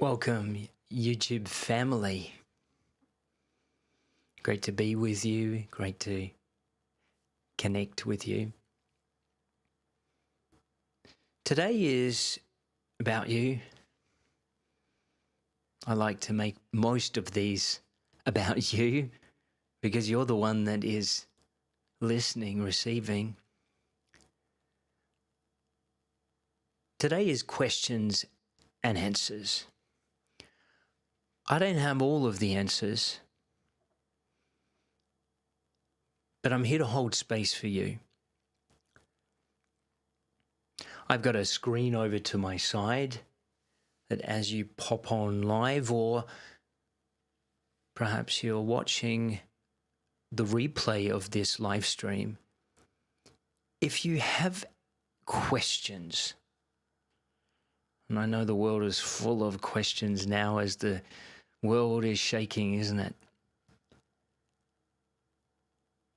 Welcome, YouTube family. Great to be with you. Great to connect with you. Today is about you. I like to make most of these about you because you're the one that is listening, receiving. Today is questions and answers. I don't have all of the answers, but I'm here to hold space for you. I've got a screen over to my side that as you pop on live, or perhaps you're watching the replay of this live stream, if you have questions, and I know the world is full of questions now as the world is shaking, isn't it?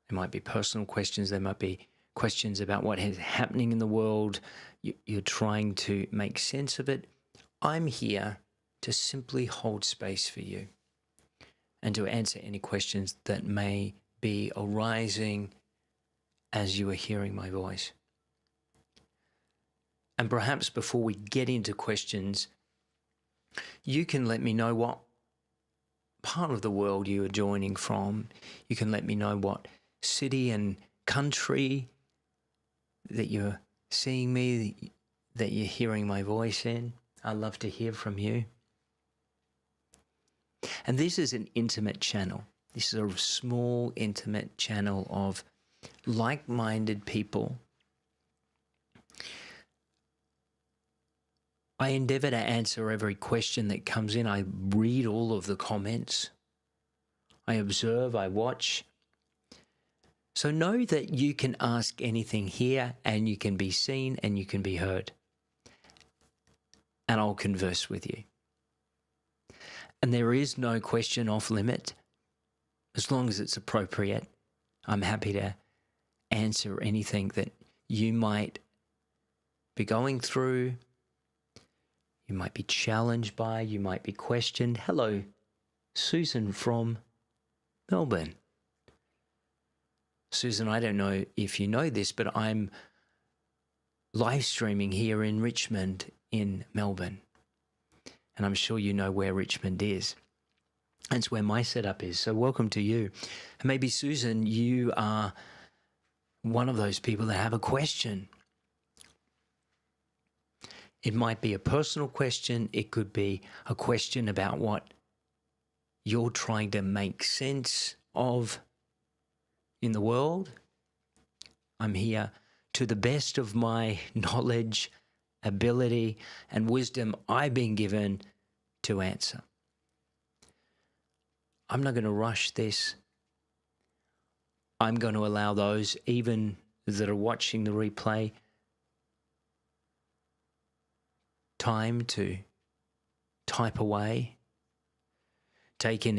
There might be personal questions, there might be questions about what is happening in the world. You're trying to make sense of it. I'm here to simply hold space for you and to answer any questions that may be arising as you are hearing my voice. And perhaps before we get into questions, you can let me know what part of the world you are joining from. You can let me know what city and country that you're seeing me, that you're hearing my voice in. I'd love to hear from you. And this is an intimate channel. This is a small, intimate channel of like-minded people. I endeavor to answer every question that comes in. I read all of the comments. I observe, I watch. So know that you can ask anything here and you can be seen and you can be heard. And I'll converse with you. And there is no question off limit. As long as it's appropriate, I'm happy to answer anything that you might be going through. You might be challenged by, you might be questioned. Hello, Susan from Melbourne. Susan, I don't know if you know this, but I'm live streaming here in Richmond in Melbourne. And I'm sure you know where Richmond is. That's where my setup is. So welcome to you. And maybe, Susan, you are one of those people that have a question. It might be a personal question. It could be a question about what you're trying to make sense of in the world. I'm here to the best of my knowledge, ability, and wisdom I've been given to answer. I'm not going to rush this. I'm going to allow those even that are watching the replay time to type away, taking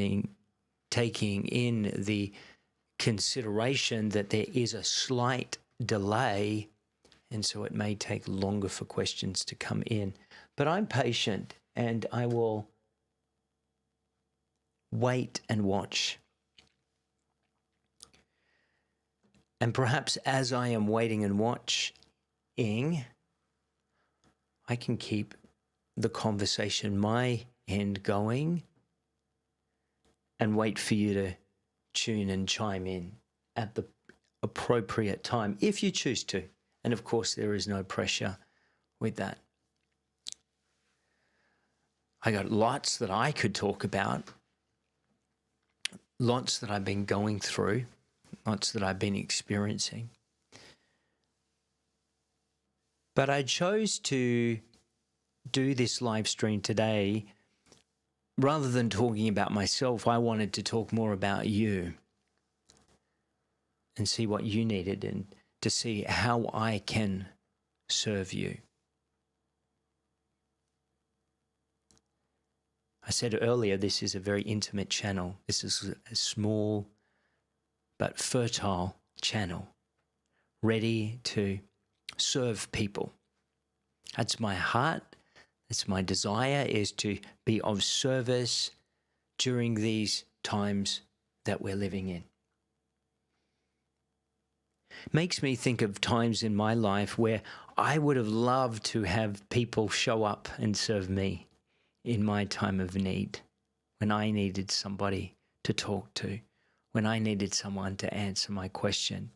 in the consideration that there is a slight delay, and so it may take longer for questions to come in. But I'm patient and I will wait and watch. And perhaps as I am waiting and watching, I can keep the conversation my end going and wait for you to tune and chime in at the appropriate time, if you choose to. And of course, there is no pressure with that. I got lots that I could talk about, lots that I've been going through, lots that I've been experiencing. But I chose to do this live stream today. Rather than talking about myself, I wanted to talk more about you and see what you needed and to see how I can serve you. I said earlier, this is a very intimate channel. This is a small but fertile channel, ready to serve people. That's my heart. It's my desire is to be of service during these times that we're living in. Makes me think of times in my life where I would have loved to have people show up and serve me in my time of need, when I needed somebody to talk to, when I needed someone to answer my question.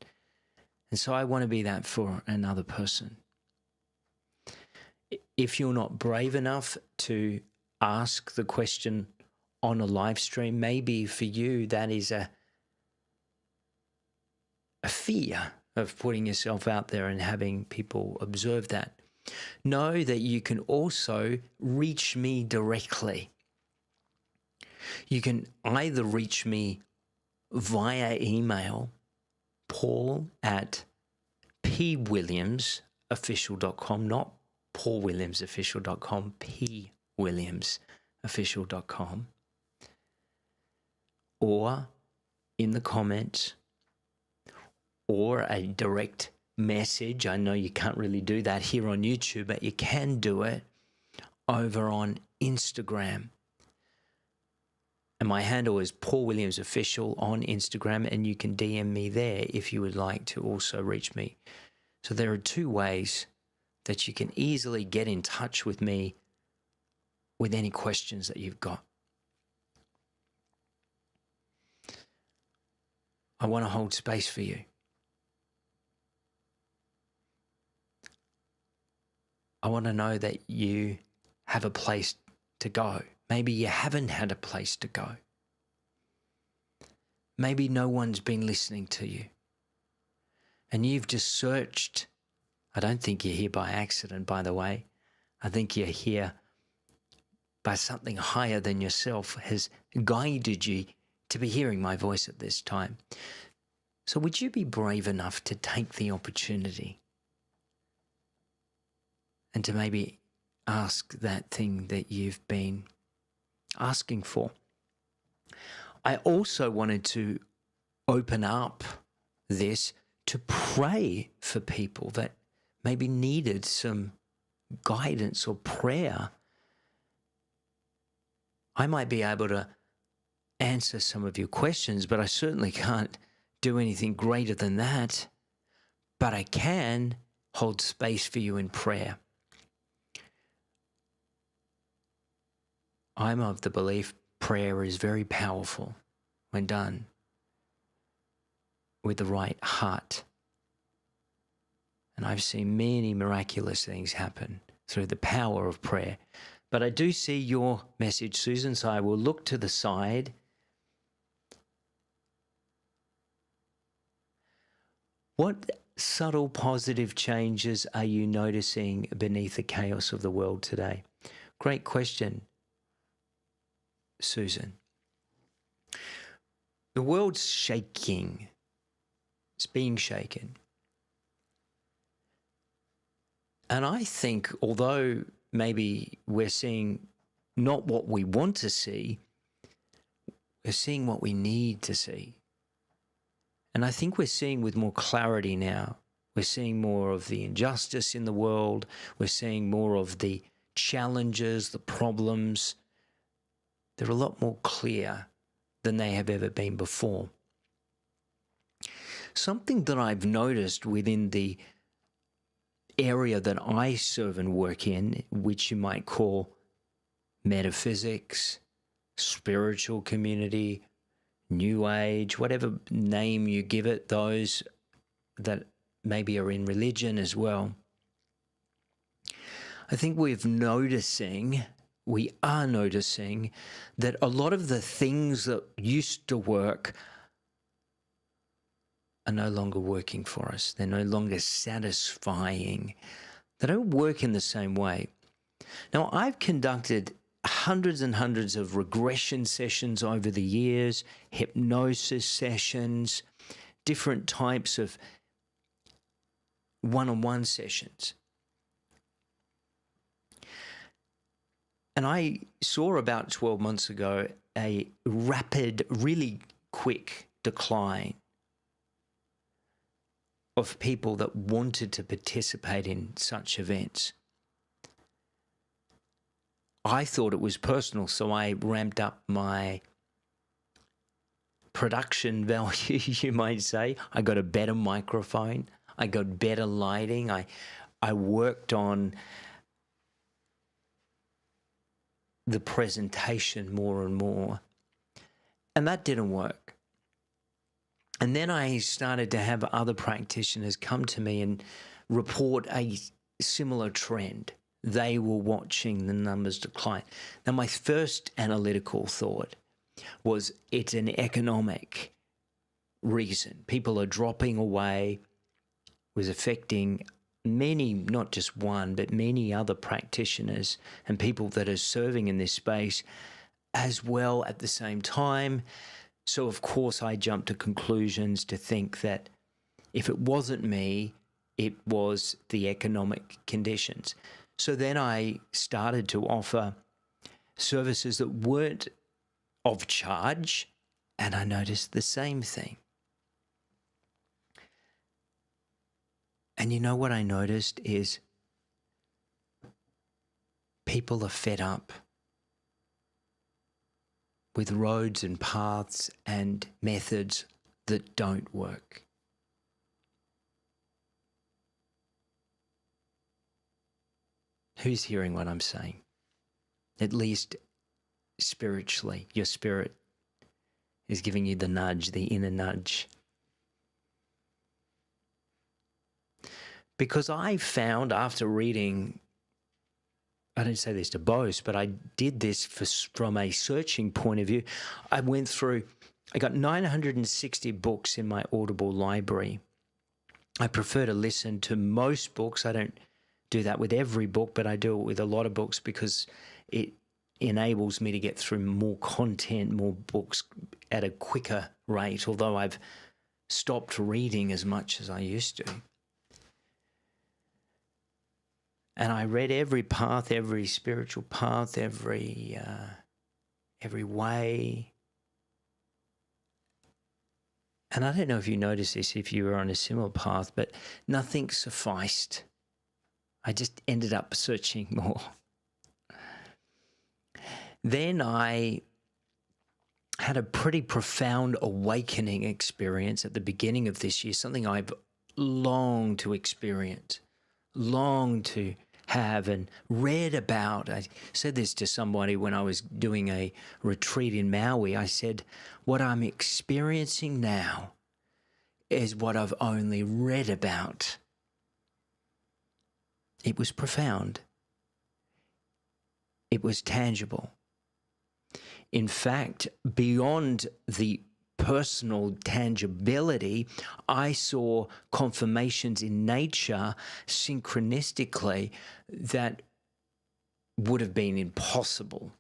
And so I want to be that for another person. If you're not brave enough to ask the question on a live stream, maybe for you that is a fear of putting yourself out there and having people observe that. Know that you can also reach me directly. You can either reach me via email, paul@pwilliamsofficial.com, not paulwilliamsofficial.com, pwilliamsofficial.com, or in the comments, or a direct message. I know you can't really do that here on YouTube, but you can do it over on Instagram. And my handle is Paul Williams Official on Instagram, and you can DM me there if you would like to also reach me. So there are two ways that you can easily get in touch with me with any questions that you've got. I want to hold space for you. I want to know that you have a place to go. Maybe you haven't had a place to go. Maybe no one's been listening to you. And you've just searched. I don't think you're here by accident, by the way. I think you're here by something higher than yourself has guided you to be hearing my voice at this time. So would you be brave enough to take the opportunity and to maybe ask that thing that you've been asking for? I also wanted to open up this to pray for people that maybe needed some guidance or prayer. I might be able to answer some of your questions, but I certainly can't do anything greater than that. But I can hold space for you in prayer. I'm of the belief prayer is very powerful when done with the right heart. And I've seen many miraculous things happen through the power of prayer. But I do see your message, Susan, so I will look to the side. What subtle positive changes are you noticing beneath the chaos of the world today? Great question, Susan. The world's shaking. It's being shaken. And I think although maybe we're seeing not what we want to see, we're seeing what we need to see. And I think we're seeing with more clarity now. We're seeing more of the injustice in the world. We're seeing more of the challenges, the problems. They're a lot more clear than they have ever been before. Something that I've noticed within the area that I serve and work in, which you might call metaphysics, spiritual community, New Age, whatever name you give it, those that maybe are in religion as well. I think we are noticing that a lot of the things that used to work are no longer working for us. They're no longer satisfying. They don't work in the same way. Now, I've conducted hundreds and hundreds of regression sessions over the years, hypnosis sessions, different types of one-on-one sessions. And I saw about 12 months ago a rapid, really quick decline of people that wanted to participate in such events. I thought it was personal, so I ramped up my production value, you might say. I got a better microphone. I got better lighting. I worked on the presentation more and more. And that didn't work. And then I started to have other practitioners come to me and report a similar trend. They were watching the numbers decline. Now, my first analytical thought was it's an economic reason. People are dropping away. It was affecting many, not just one, but many other practitioners and people that are serving in this space as well at the same time. So, of course, I jumped to conclusions to think that if it wasn't me, it was the economic conditions. So then I started to offer services that weren't of charge, and I noticed the same thing. And you know what I noticed is people are fed up with roads and paths and methods that don't work. Who's hearing what I'm saying? At least spiritually, your spirit is giving you the nudge, the inner nudge. Because I found after reading, I don't say this to boast, but I did this from a searching point of view. I got 960 books in my Audible library. I prefer to listen to most books. I don't do that with every book, but I do it with a lot of books because it enables me to get through more content, more books at a quicker rate, although I've stopped reading as much as I used to. And I read every path, every spiritual path, every way. And I don't know if you noticed this, if you were on a similar path, but nothing sufficed. I just ended up searching more. Then I had a pretty profound awakening experience at the beginning of this year, something I've longed to experience, longed to have and read about. I said this to somebody when I was doing a retreat in Maui. I said, what I'm experiencing now is what I've only read about. It was profound. It was tangible. In fact, beyond the personal tangibility, I saw confirmations in nature synchronistically that would have been impossible.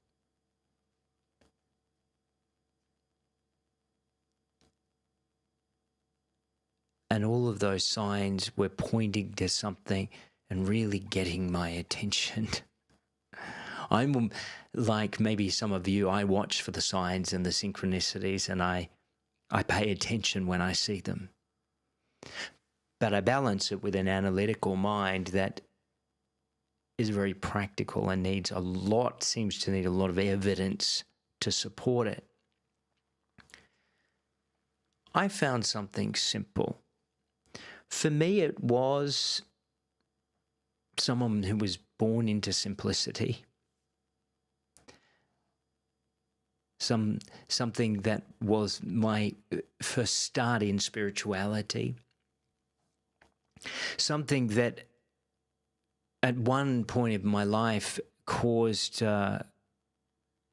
And all of those signs were pointing to something and really getting my attention. I'm like maybe some of you, I watch for the signs and the synchronicities, and I pay attention when I see them. But I balance it with an analytical mind that is very practical and seems to need a lot of evidence to support it. I found something simple. For me, it was someone who was born into simplicity. Something that was my first start in spirituality. Something that at one point of my life caused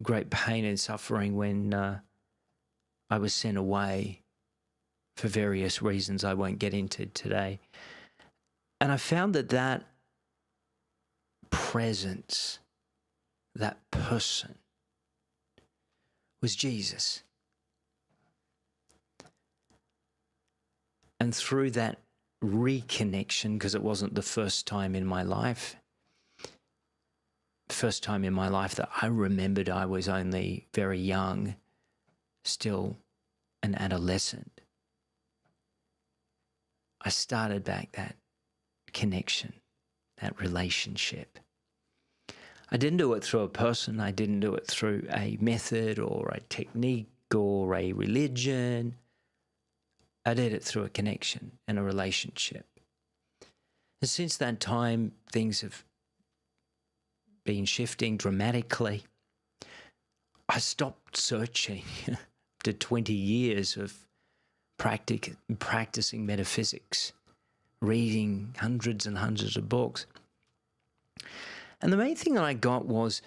great pain and suffering when I was sent away for various reasons I won't get into today. And I found that presence, that person, was Jesus. And through that reconnection, because it wasn't the first time in my life that I remembered, I was only very young, still an adolescent. I started back that connection, that relationship. I didn't do it through a person. I didn't do it through a method or a technique or a religion. I did it through a connection and a relationship. And since that time, things have been shifting dramatically. I stopped searching after 20 years of practicing metaphysics, reading hundreds and hundreds of books. And the main thing that I got was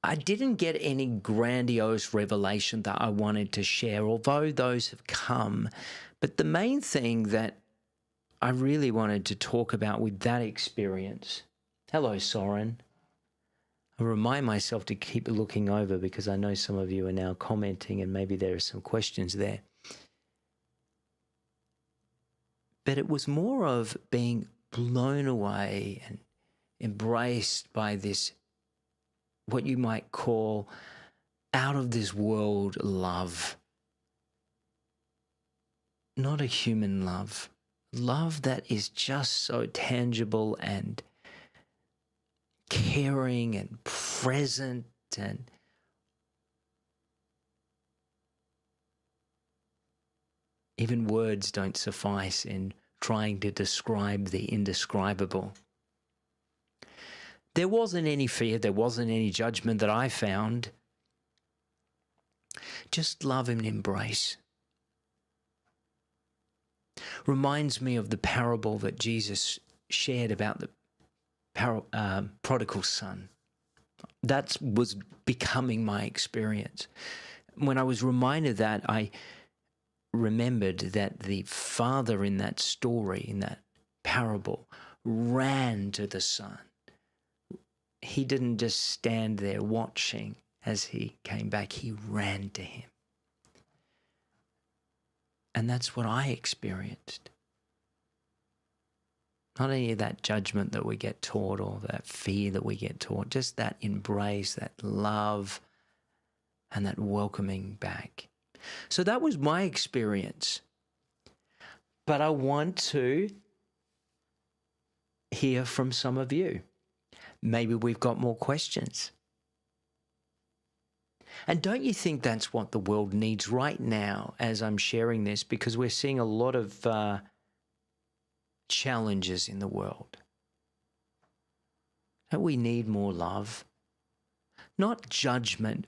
I didn't get any grandiose revelation that I wanted to share, although those have come. But the main thing that I really wanted to talk about with that experience, hello, Soren. I remind myself to keep looking over because I know some of you are now commenting and maybe there are some questions there. But it was more of being blown away and embraced by this, what you might call out of this world love. Not a human love. Love that is just so tangible and caring and present, and even words don't suffice in trying to describe the indescribable. There wasn't any fear, there wasn't any judgment that I found. Just love and embrace. Reminds me of the parable that Jesus shared about the prodigal son. That was becoming my experience. When I was reminded that, I remembered that the father in that story, in that parable, ran to the son. He didn't just stand there watching as he came back, he ran to him. And that's what I experienced. Not any of that judgment that we get taught or that fear that we get taught, just that embrace, that love, and that welcoming back. So that was my experience. But I want to hear from some of you. Maybe we've got more questions. And don't you think that's what the world needs right now as I'm sharing this? Because we're seeing a lot of challenges in the world. Don't we need more love? Not judgment.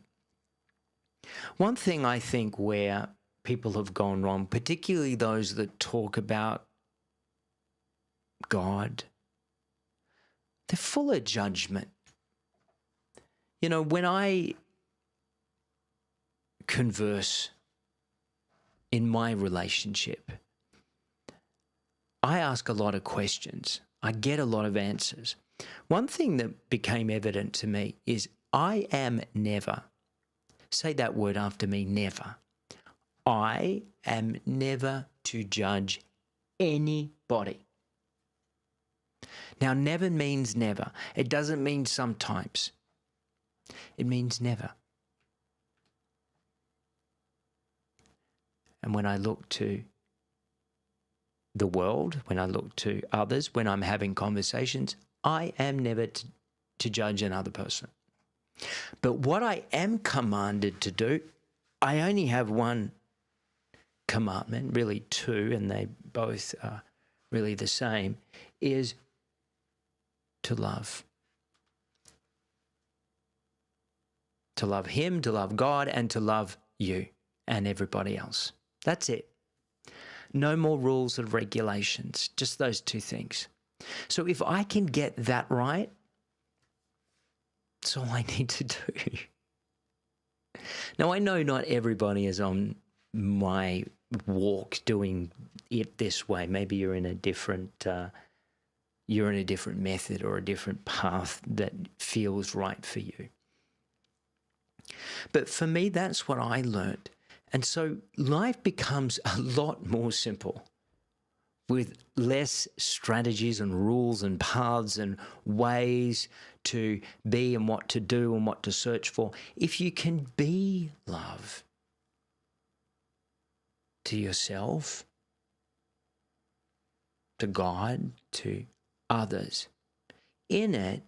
One thing I think where people have gone wrong, particularly those that talk about God, they're full of judgment. You know, when I converse in my relationship, I ask a lot of questions. I get a lot of answers. One thing that became evident to me is I am never, say that word after me, never. I am never to judge anybody. Now, never means never. It doesn't mean sometimes. It means never. And when I look to the world, when I look to others, when I'm having conversations, I am never to judge another person. But what I am commanded to do, I only have one commandment, really two, and they both are really the same, is to love. To love Him, to love God, and to love you and everybody else. That's it. No more rules or regulations, just those two things. So if I can get that right, that's all I need to do. Now, I know not everybody is on my walk doing it this way. Maybe you're in a different method or a different path that feels right for you. But for me, that's what I learned. And so life becomes a lot more simple with less strategies and rules and paths and ways to be and what to do and what to search for. If you can be love to yourself, to God, to others, in it,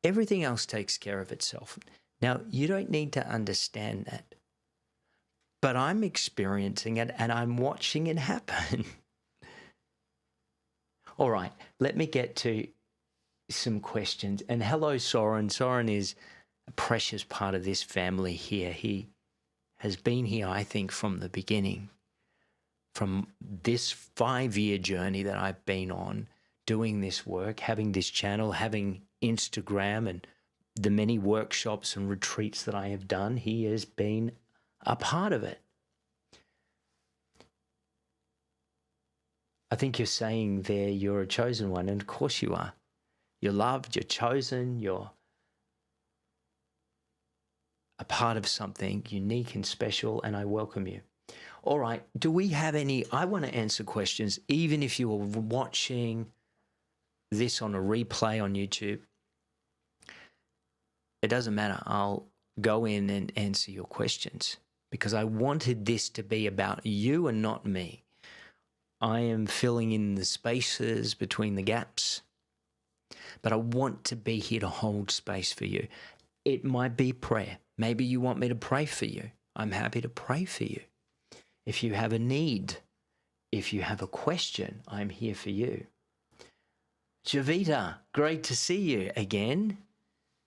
Everything else takes care of itself. Now, you don't need to understand that, but I'm experiencing it and I'm watching it happen. All right, let me get to some questions. And hello, Soren. Soren is a precious part of this family here. He has been here, I think, from the beginning, from this 5-year journey that I've been on, doing this work, having this channel, having Instagram, and the many workshops and retreats that I have done. He has been a part of it. I think you're saying there you're a chosen one, and of course you are. You're loved, you're chosen, you're a part of something unique and special, and I welcome you. All right, do we have any? I want to answer questions, even if you are watching this on a replay on YouTube. It doesn't matter. I'll go in and answer your questions because I wanted this to be about you and not me. I am filling in the spaces between the gaps, but I want to be here to hold space for you. It might be prayer. Maybe you want me to pray for you. I'm happy to pray for you. If you have a need, if you have a question, I'm here for you. Javita, great to see you again.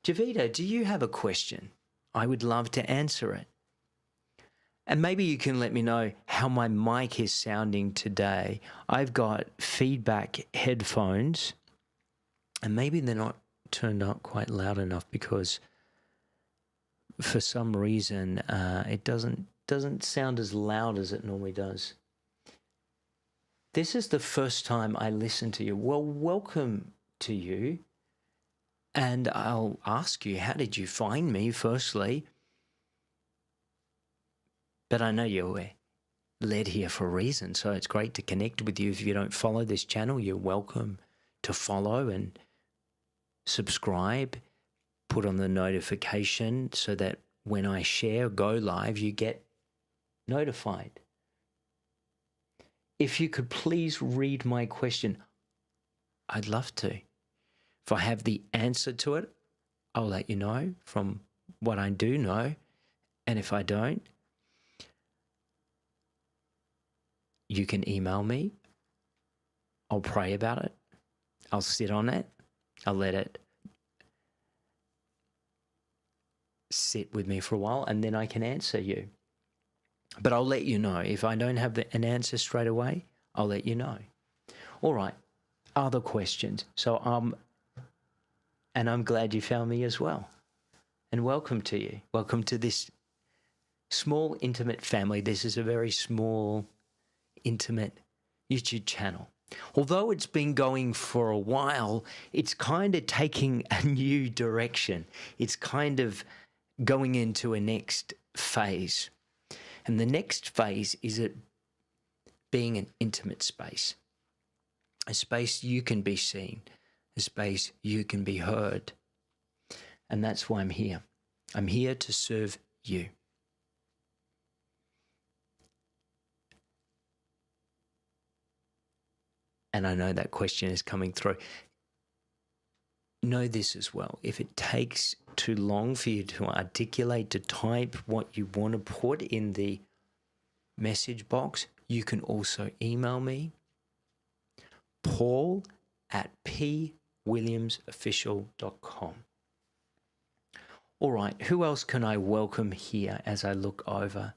Javita, do you have a question? I would love to answer it. And maybe you can let me know how my mic is sounding today. I've got feedback headphones, and maybe they're not turned up quite loud enough because for some reason it doesn't sound as loud as it normally does. This is the first time I listen to you. Well, welcome to you. And I'll ask you, how did you find me, firstly? But I know you're led here for a reason, so it's great to connect with you. If you don't follow this channel, you're welcome to follow and subscribe. Put on the notification so that when I share, go live, you get notified. If you could please read my question, I'd love to. If I have the answer to it, I'll let you know from what I do know. And if I don't, you can email me. I'll pray about it. I'll sit on it. I'll let it sit with me for a while, and then I can answer you. But I'll let you know. If I don't have an answer straight away, I'll let you know. All right. Other questions. So and I'm glad you found me as well. And welcome to you. Welcome to this small, intimate family. This is a very small, intimate YouTube channel. Although it's been going for a while, it's kind of taking a new direction. It's kind of going into a next phase. And the next phase is it being an intimate space, a space you can be seen, a space you can be heard. And that's why I'm here. I'm here to serve you. And I know that question is coming through. Know this as well. If it takes too long for you to articulate, to type what you want to put in the message box, you can also email me, paul@pwilliamsofficial.com. All right, who else can I welcome here as I look over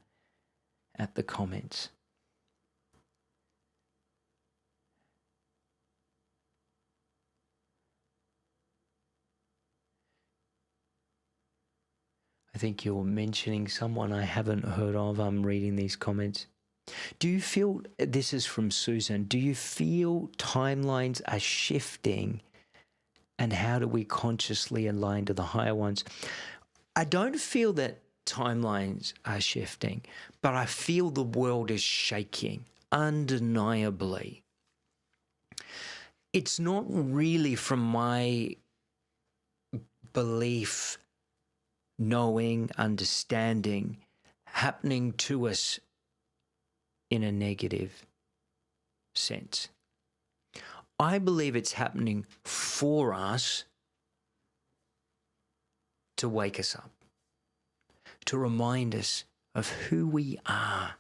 at the comments? I think you're mentioning someone I haven't heard of. I'm reading these comments. Do you feel, this is from Susan, do you feel timelines are shifting, and how do we consciously align to the higher ones? I don't feel that timelines are shifting, but I feel the world is shaking, undeniably. It's not really from my belief, knowing, understanding, happening to us in a negative sense. I believe it's happening for us to wake us up, to remind us of who we are.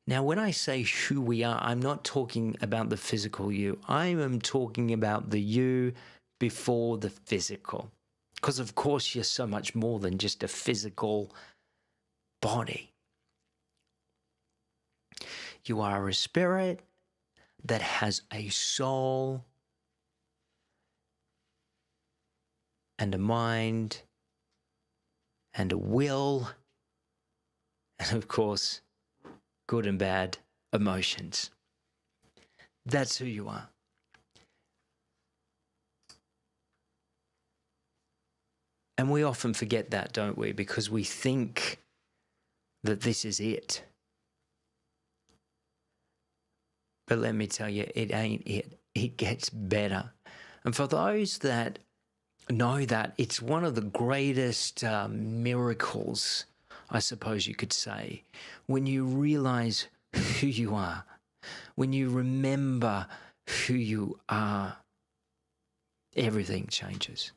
Now, when I say who we are, I'm not talking about the physical you. I am talking about the you before the physical. Because, of course, you're so much more than just a physical body. You are a spirit that has a soul and a mind and a will, and of course, good and bad emotions. That's who you are. And we often forget that, don't we? Because we think that this is it. But let me tell you, it ain't it. It gets better. And for those that know that, it's one of the greatest miracles, I suppose you could say, when you realize who you are, when you remember who you are, everything changes.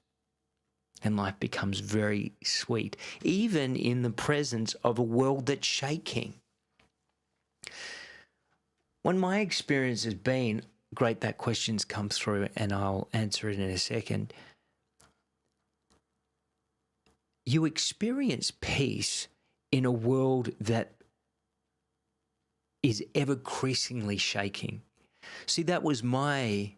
And life becomes very sweet, even in the presence of a world that's shaking. When my experience has been, great, that question's come through and I'll answer it in a second. You experience peace in a world that is ever increasingly shaking. See, that was my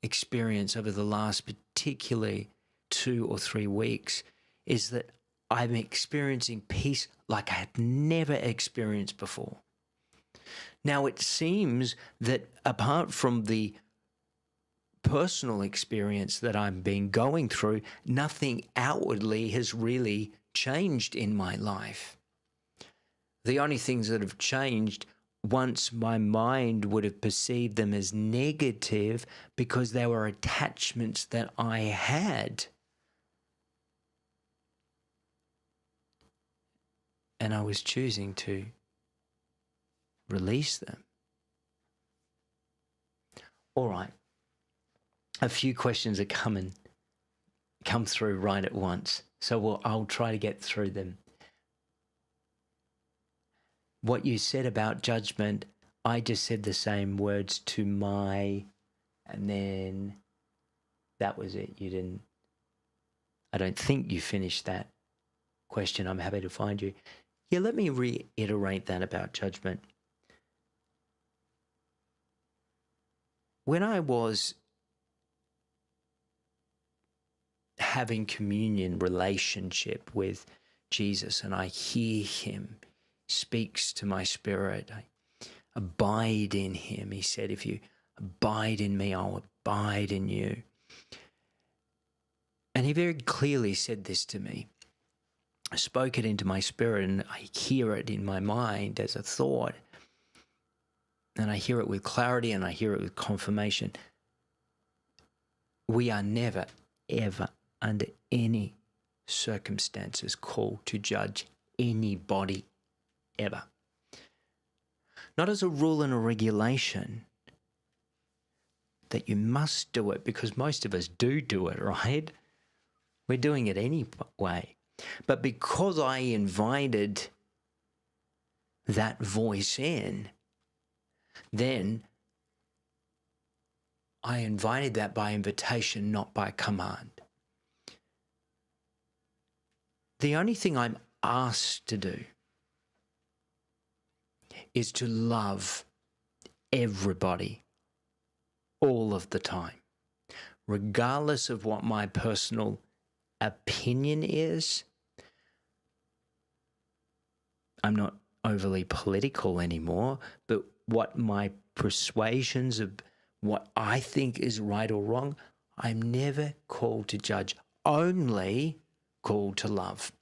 experience over the last particularly 2 or 3 weeks, is that I'm experiencing peace like I had never experienced before. Now, it seems that apart from the personal experience that I've been going through, nothing outwardly has really changed in my life. The only things that have changed, once my mind would have perceived them as negative because they were attachments that I had. And I was choosing to release them. All right. A few questions are come through right at once. So I'll try to get through them. What you said about judgment, I just said the same words to and then that was it. I don't think you finished that question. I'm happy to find you. Yeah, let me reiterate that about judgment. When I was having communion relationship with Jesus and I hear him, speaks to my spirit, I abide in him. He said, if you abide in me, I'll abide in you. And he very clearly said this to me. I spoke it into my spirit and I hear it in my mind as a thought. And I hear it with clarity and I hear it with confirmation. We are never, ever, under any circumstances called to judge anybody ever. Not as a rule and a regulation that you must do it, because most of us do it, right? We're doing it anyway. But because I invited that voice in, then I invited that by invitation, not by command. The only thing I'm asked to do is to love everybody all of the time, regardless of what my personal opinion is. I'm not overly political anymore, but what my persuasions of what I think is right or wrong, I'm never called to judge, only called to love.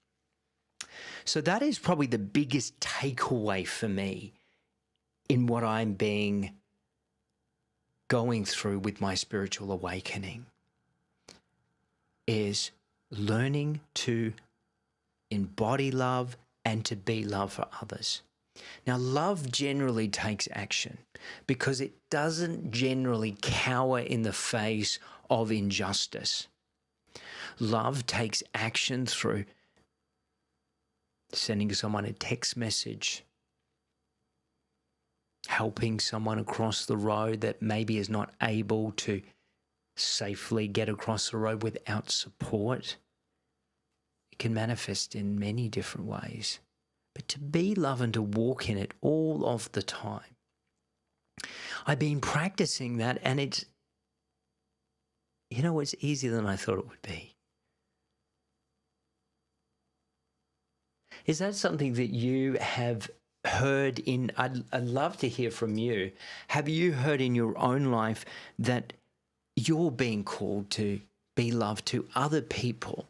So that is probably the biggest takeaway for me in what I'm going through with my spiritual awakening, is learning to embody love and to be love for others. Now, love generally takes action because it doesn't generally cower in the face of injustice. Love takes action through sending someone a text message, helping someone across the road that maybe is not able to safely get across the road without support. It can manifest in many different ways. But to be love and to walk in it all of the time. I've been practicing that, and it's easier than I thought it would be. Is that something that you have heard in? I'd love to hear from you. Have you heard in your own life that you're being called to be love to other people?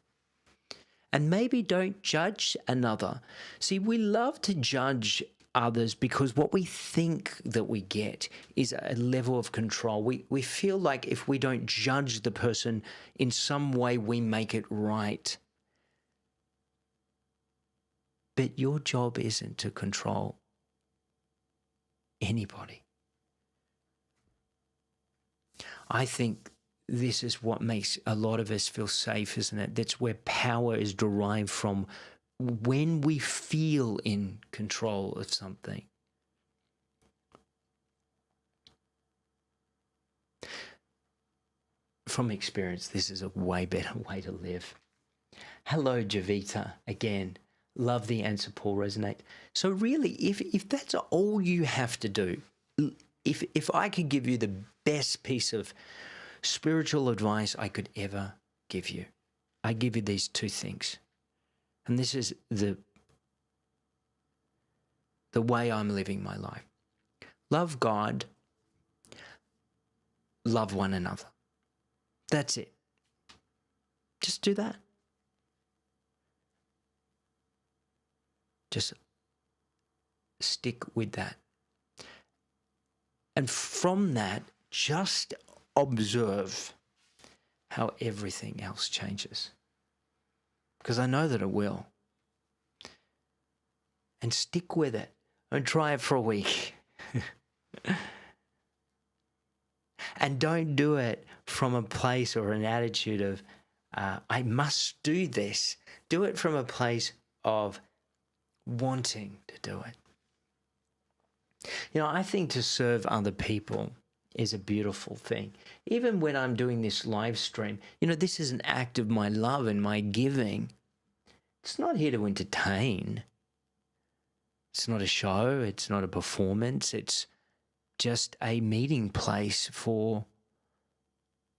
And maybe don't judge another. See, we love to judge others because what we think that we get is a level of control. We feel like if we don't judge the person, in some way we make it right. But your job isn't to control anybody. I think this is what makes a lot of us feel safe, isn't it? That's where power is derived from, when we feel in control of something. From experience, this is a way better way to live. Hello, Javita, again. Love the answer, Paul. Resonate. So really, if that's all you have to do, if I could give you the best piece of spiritual advice I could ever give you, I give you these two things. And this is the way I'm living my life. Love God, love one another. That's it. Just do that. Just stick with that. And from that, just observe how everything else changes. Because I know that it will. And stick with it. And try it for a week. And don't do it from a place or an attitude of, I must do this. Do it from a place of wanting to do it. I think to serve other people is a beautiful thing. Even when I'm doing this live stream, this is an act of my love and my giving. It's not here to entertain. It's not a show. It's not a performance. It's just a meeting place for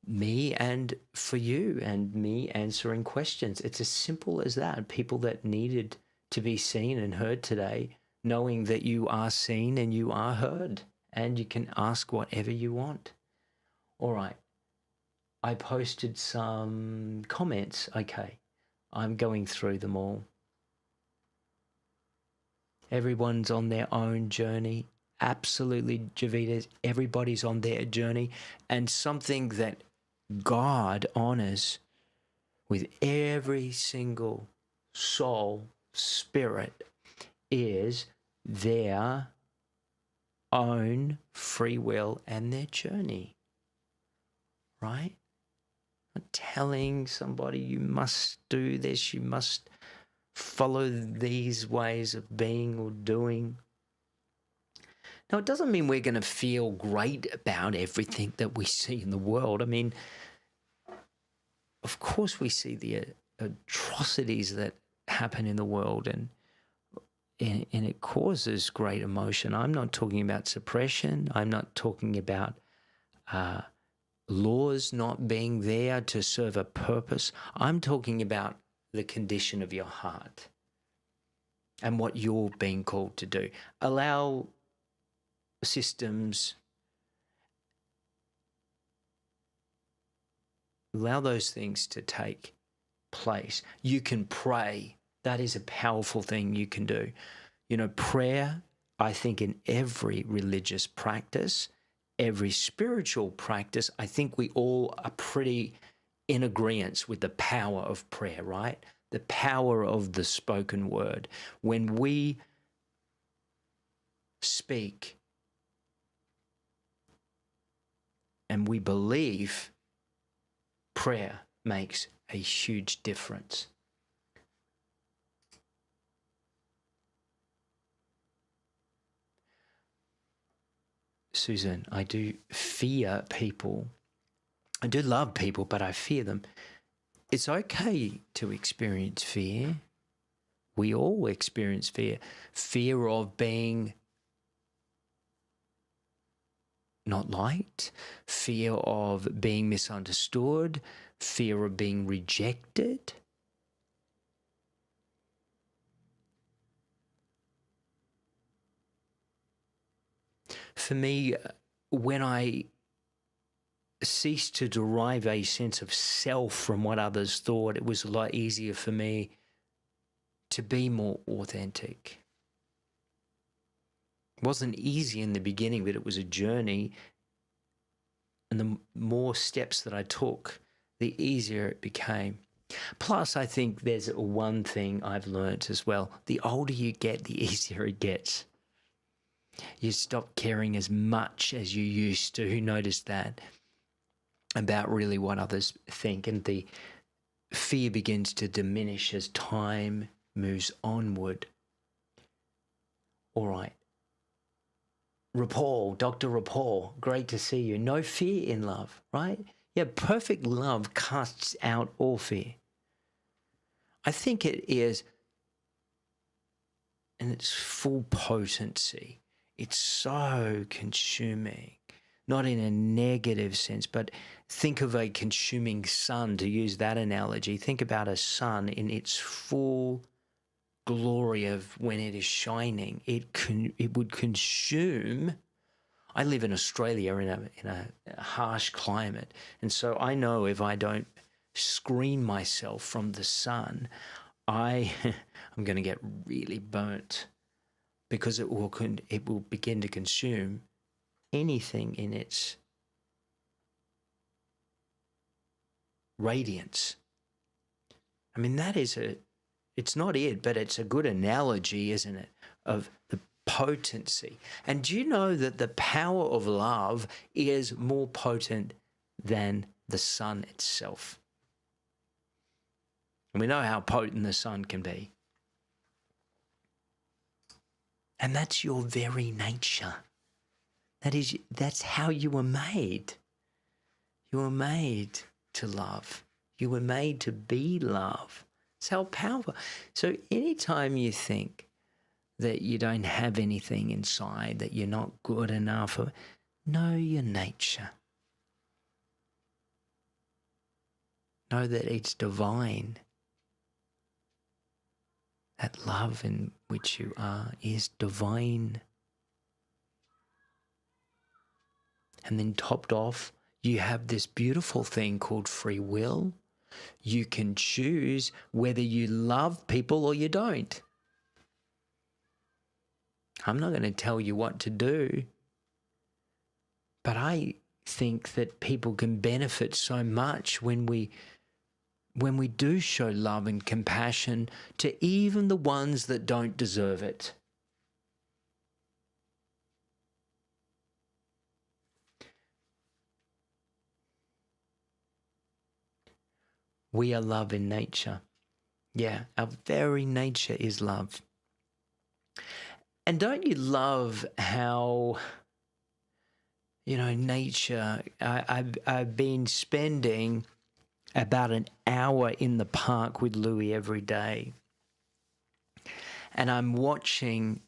me and for you, and me answering questions. It's as simple as that. People that needed to be seen and heard today, knowing that you are seen and you are heard, and you can ask whatever you want. All right. I posted some comments. Okay. I'm going through them all. Everyone's on their own journey. Absolutely, Javitas. Everybody's on their journey. And something that God honors with every single soul, spirit, is their own free will and their journey. Right? Not telling somebody you must do this, you must follow these ways of being or doing. Now, it doesn't mean we're going to feel great about everything that we see in the world. I mean, of course we see the atrocities that happen in the world, and it causes great emotion. I'm not talking about suppression. I'm not talking about laws not being there to serve a purpose. I'm talking about the condition of your heart and what you're being called to do. Allow systems, allow those things to take place. You can pray. That is a powerful thing you can do. Prayer, I think in every religious practice, every spiritual practice, I think we all are pretty in agreement with the power of prayer, right? The power of the spoken word. When we speak and we believe, prayer makes a huge difference. Susan, I do fear people. I do love people, but I fear them. It's okay to experience fear. We all experience fear. Fear of being not liked, fear of being misunderstood, fear of being rejected. For me, when I ceased to derive a sense of self from what others thought, it was a lot easier for me to be more authentic. It wasn't easy in the beginning, but it was a journey. And the more steps that I took, the easier it became. Plus, I think there's one thing I've learnt as well. The older you get, the easier it gets. You stop caring as much as you used to. Who noticed that? About really what others think. And the fear begins to diminish as time moves onward. All right. Rapal, Dr. Rapal, great to see you. No fear in love, right? Yeah, perfect love casts out all fear. I think it is in its full potency. It's so consuming, not in a negative sense, but think of a consuming sun, to use that analogy. Think about a sun in its full glory of when it is shining. It would consume. I live in Australia in a harsh climate, and so I know if I don't screen myself from the sun, I'm going to get really burnt, because it will begin to consume anything in its radiance. I mean, it's not it, but it's a good analogy, isn't it, of the potency. And do you know that the power of love is more potent than the sun itself? And we know how potent the sun can be. And that's your very nature. That's how you were made. You were made to love. You were made to be love. It's how powerful. So anytime you think that you don't have anything inside, that you're not good enough, know your nature. Know that it's divine. That love in which you are is divine. And then topped off, you have this beautiful thing called free will. You can choose whether you love people or you don't. I'm not going to tell you what to do, but I think that people can benefit so much when we do show love and compassion to even the ones that don't deserve it. We are love in nature. Yeah, our very nature is love. And don't you love how, nature, I've been spending about an hour in the park with Louis every day. And I'm watching,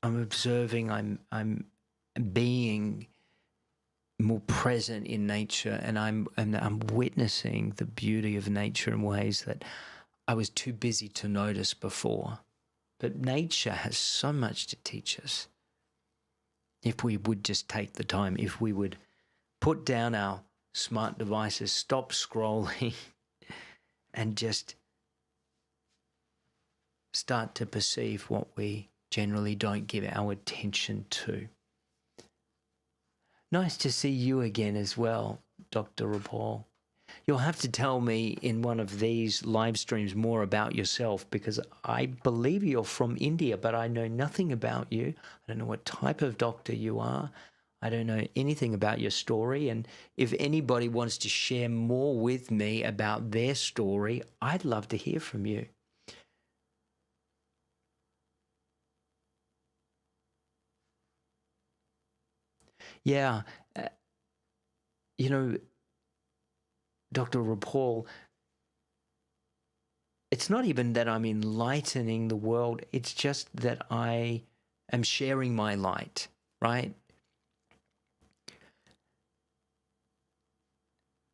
I'm observing, I'm being more present in nature, and I'm witnessing the beauty of nature in ways that I was too busy to notice before. But nature has so much to teach us. If we would just take the time, if we would put down our smart devices, stop scrolling, and just start to perceive what we generally don't give our attention to. Nice to see you again as well, Dr. Rapal. You'll have to tell me in one of these live streams more about yourself, because I believe you're from India, but I know nothing about you. I don't know what type of doctor you are. I don't know anything about your story. And if anybody wants to share more with me about their story, I'd love to hear from you. Yeah. You know, Dr. Rapal, it's not even that I'm enlightening the world. It's just that I am sharing my light, right?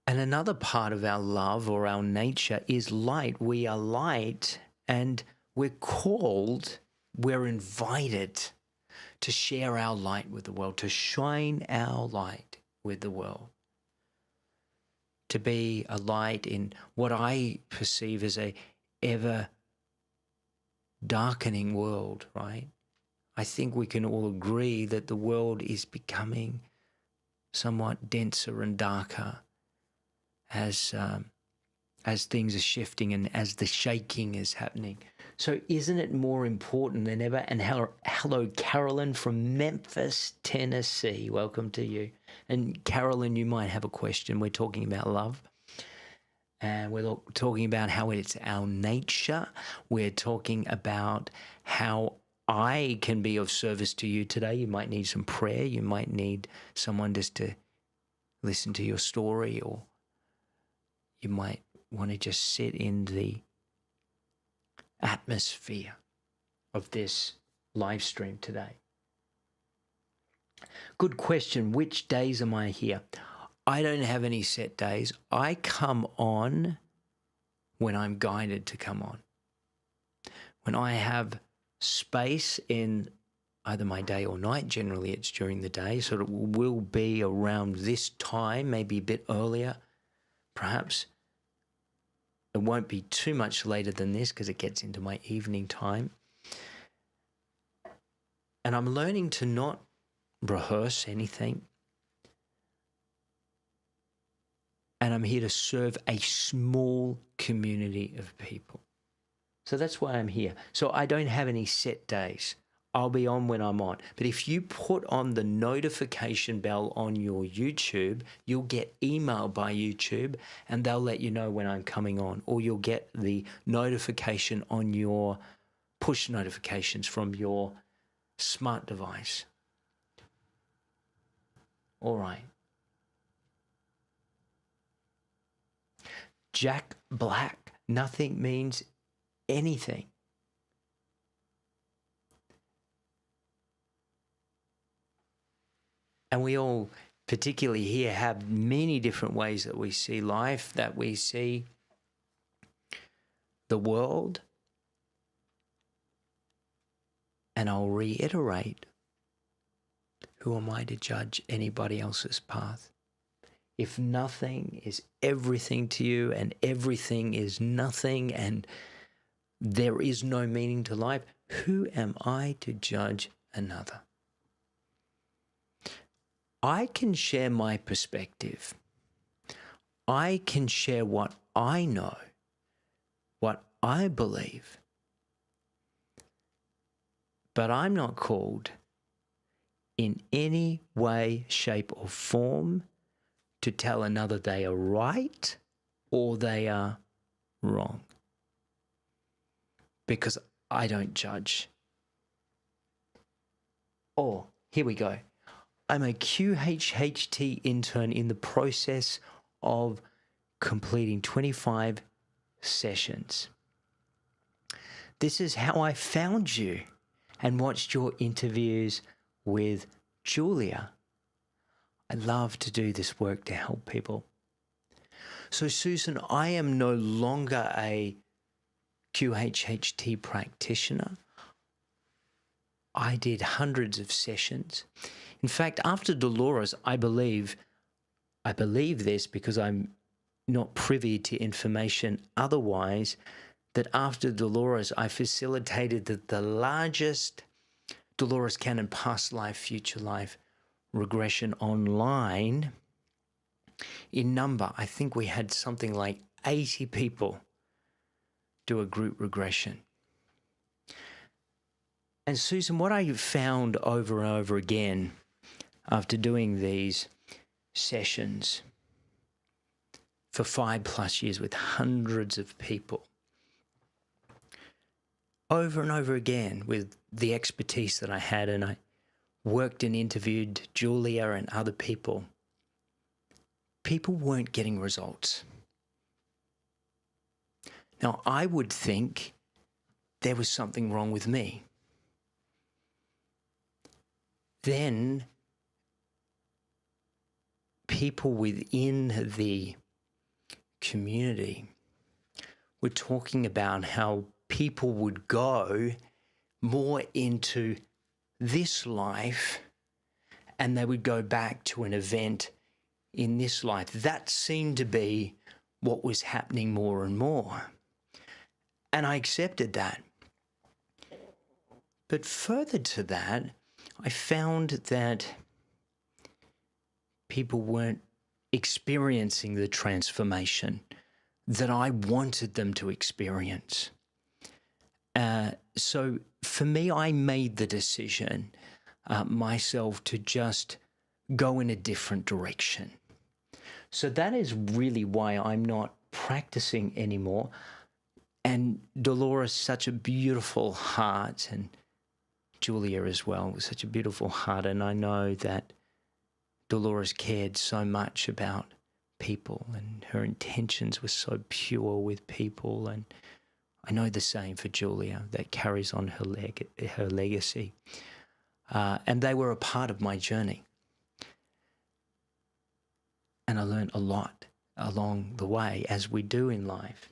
And another part of our love or our nature is light. We are light, and we're called, we're invited to share our light with the world, to shine our light with the world, to be a light in what I perceive as a ever darkening world, right? I think we can all agree that the world is becoming somewhat denser and darker as things are shifting and as the shaking is happening. So isn't it more important than ever? And hello, Carolyn from Memphis, Tennessee. Welcome to you. And Carolyn, you might have a question. We're talking about love. And we're talking about how it's our nature. We're talking about how I can be of service to you today. You might need some prayer. You might need someone just to listen to your story, or you might want to just sit in the atmosphere of this live stream today. Good question. Which days am I here? I don't have any set days. I come on when I'm guided to come on. When I have space in either my day or night, generally it's during the day, so it will be around this time, maybe a bit earlier. Perhaps it won't be too much later than this because it gets into my evening time. And I'm learning to not rehearse anything. And I'm here to serve a small community of people. So that's why I'm here. So I don't have any set days. I'll be on when I'm on. But if you put on the notification bell on your YouTube, you'll get emailed by YouTube and they'll let you know when I'm coming on. Or you'll get the notification on your push notifications from your smart device. All right. Jack Black, nothing means anything. And we all, particularly here, have many different ways that we see life, that we see the world. And I'll reiterate, who am I to judge anybody else's path? If nothing is everything to you and everything is nothing and there is no meaning to life, who am I to judge another? I can share my perspective. I can share what I know, what I believe. But I'm not called in any way, shape, or form to tell another they are right or they are wrong. Because I don't judge. Or, here we go. I'm a QHHT intern in the process of completing 25 sessions. This is how I found you and watched your interviews with Julia. I love to do this work to help people. So, Susan, I am no longer a QHHT practitioner. I did hundreds of sessions. In fact, after Dolores, I believe this because I'm not privy to information otherwise, that after Dolores, I facilitated the largest Dolores Cannon past life, future life regression online in number. I think we had something like 80 people do a group regression. And Susan, what I found over and over again after doing these sessions for 5+ years with hundreds of people, over and over again with the expertise that I had, and I worked and interviewed Julia and other people, people weren't getting results. Now, I would think there was something wrong with me. Then people within the community were talking about how people would go more into this life and they would go back to an event in this life. That seemed to be what was happening more and more. And I accepted that. But further to that, I found that people weren't experiencing the transformation that I wanted them to experience. So for me, I made the decision myself to just go in a different direction. So that is really why I'm not practicing anymore. And Dolores, such a beautiful heart, and Julia as well, was such a beautiful heart. And I know that Dolores cared so much about people and her intentions were so pure with people. And I know the same for Julia, that carries on her legacy. And they were a part of my journey. And I learned a lot along the way, as we do in life.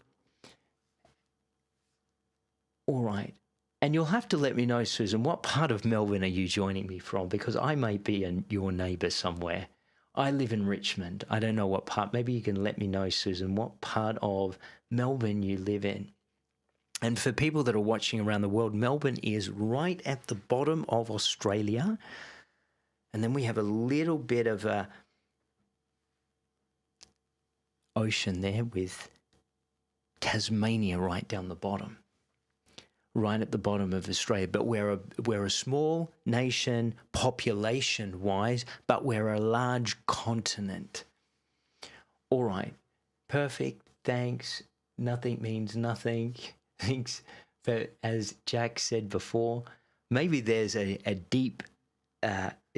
All right. And you'll have to let me know, Susan, what part of Melbourne are you joining me from? Because I may be your neighbour somewhere. I live in Richmond. I don't know what part. Maybe you can let me know, Susan, what part of Melbourne you live in. And for people that are watching around the world, Melbourne is right at the bottom of Australia. And then we have a little bit of a ocean there with Tasmania right down the bottom, right at the bottom of Australia. But we're a small nation population-wise, but we're a large continent. All right, perfect, thanks. Nothing means nothing. Thanks. But as Jack said before, maybe there's a deep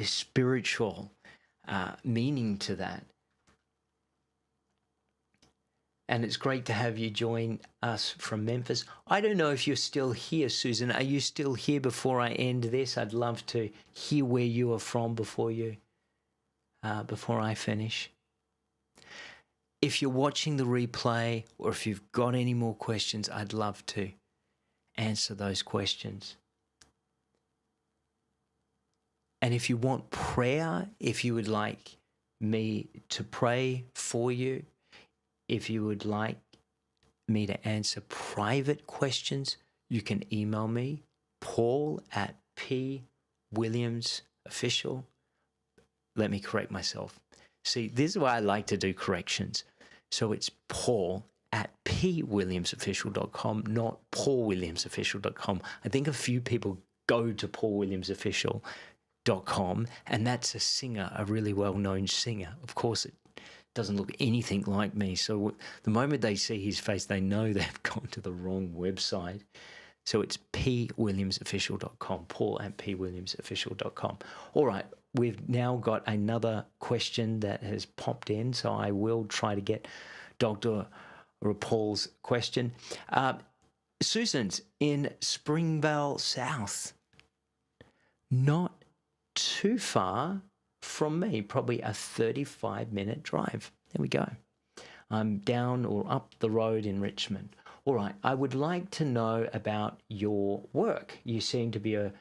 spiritual meaning to that. And it's great to have you join us from Memphis. I don't know if you're still here, Susan. Are you still here before I end this? I'd love to hear where you are from before I finish. If you're watching the replay or if you've got any more questions, I'd love to answer those questions. And if you want prayer, if you would like me to pray for you, if you would like me to answer private questions, you can email me, paul@pwilliamsofficial. Let me correct myself. See, this is why I like to do corrections. So it's paul@pwilliamsofficial.com, not paulwilliamsofficial.com. I think a few people go to paulwilliamsofficial.com, and that's a singer, a really well-known singer. Of course, it doesn't look anything like me. So the moment they see his face, they know they've gone to the wrong website. So it's pwilliamsofficial.com, paul@pwilliamsofficial.com. All right, we've now got another question that has popped in, so I will try to get Dr. Rapal's question. Susan's in Springvale South, not too far from me, probably a 35-minute drive. There we go. I'm down or up the road in Richmond. All right, I would like to know about your work. You seem to be a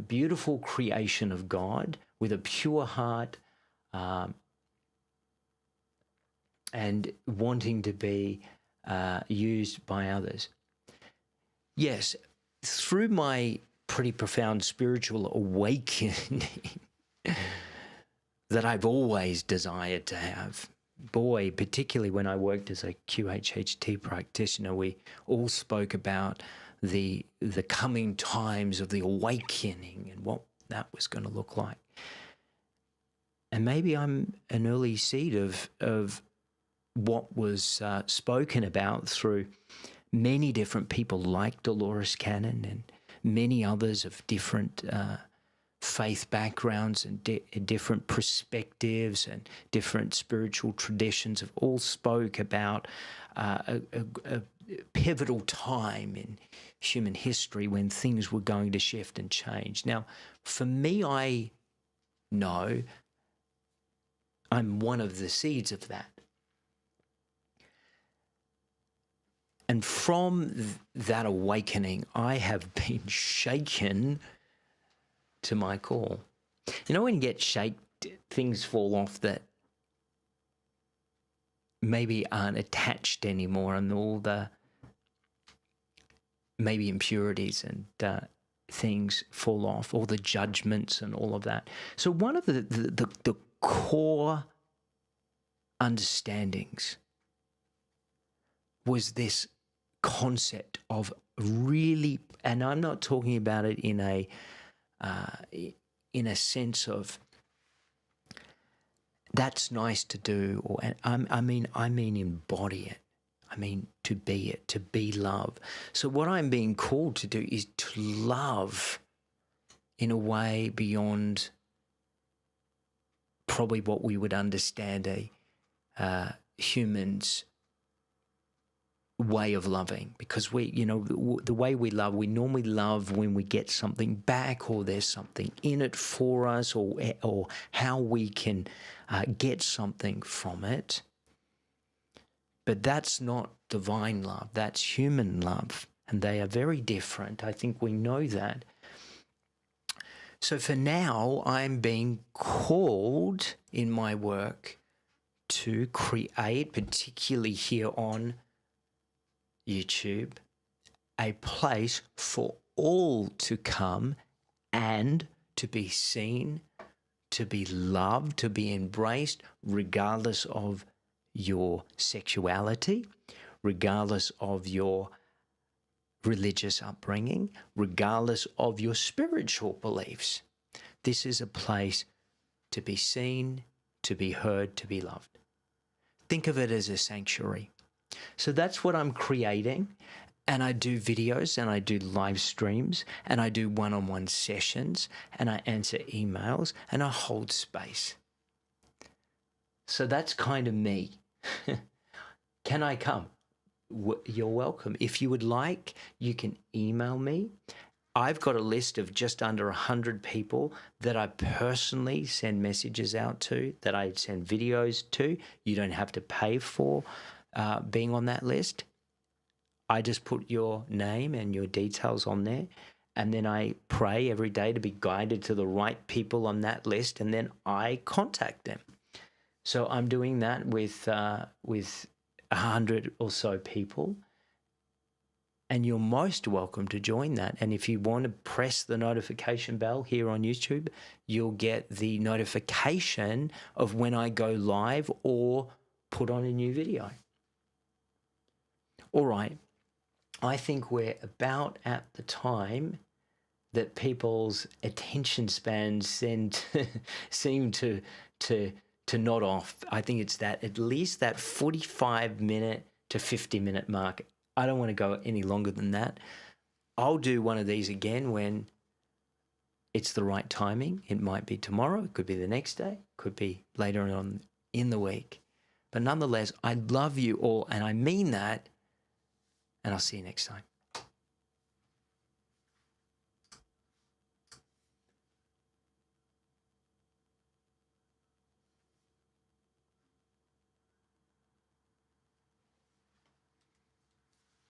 beautiful creation of God with a pure heart and wanting to be used by others. Yes, through my pretty profound spiritual awakening that I've always desired to have. Boy, particularly when I worked as a QHHT practitioner, we all spoke about the coming times of the awakening and what that was going to look like. And maybe I'm an early seed of what was spoken about through many different people like Dolores Cannon and many others of different faith backgrounds and different perspectives and different spiritual traditions have all spoke about a pivotal time in human history when things were going to shift and change. Now, for me, I know I'm one of the seeds of that. And from that awakening, I have been shaken to my core. You know, when you get shaken, things fall off that maybe aren't attached anymore, and all the maybe impurities and things fall off, all the judgments and all of that. So one of the core understandings was this concept of really, and I'm not talking about it in a sense of that's nice to do, or I mean embody it. I mean to be it, to be love. So what I'm being called to do is to love in a way beyond probably what we would understand a human's way of loving, because we, you know, the way we love, we normally love when we get something back, or there's something in it for us, or how we can get something from it. But that's not divine love, that's human love, and they are very different. I think we know that. So for now, I'm being called in my work to create, particularly here on YouTube, a place for all to come and to be seen, to be loved, to be embraced, regardless of your sexuality, regardless of your religious upbringing, regardless of your spiritual beliefs. This is a place to be seen, to be heard, to be loved. Think of it as a sanctuary. So that's what I'm creating, and I do videos, and I do live streams, and I do one-on-one sessions, and I answer emails, and I hold space. So that's kind of me. Can I come? You're welcome. If you would like, you can email me. I've got a list of just under 100 people that I personally send messages out to, that I send videos to. You don't have to pay for being on that list. I just put your name and your details on there, and then I pray every day to be guided to the right people on that list, and then I contact them. So I'm doing that with 100 or so people, and you're most welcome to join that. And if you want to press the notification bell here on YouTube, you'll get the notification of when I go live or put on a new video. All right, I think we're about at the time that people's attention spans seem to nod off. I think it's that, at least that 45-minute to 50-minute mark. I don't want to go any longer than that. I'll do one of these again when it's the right timing. It might be tomorrow, it could be the next day, could be later on in the week. But nonetheless, I love you all, and I mean that, and I'll see you next time.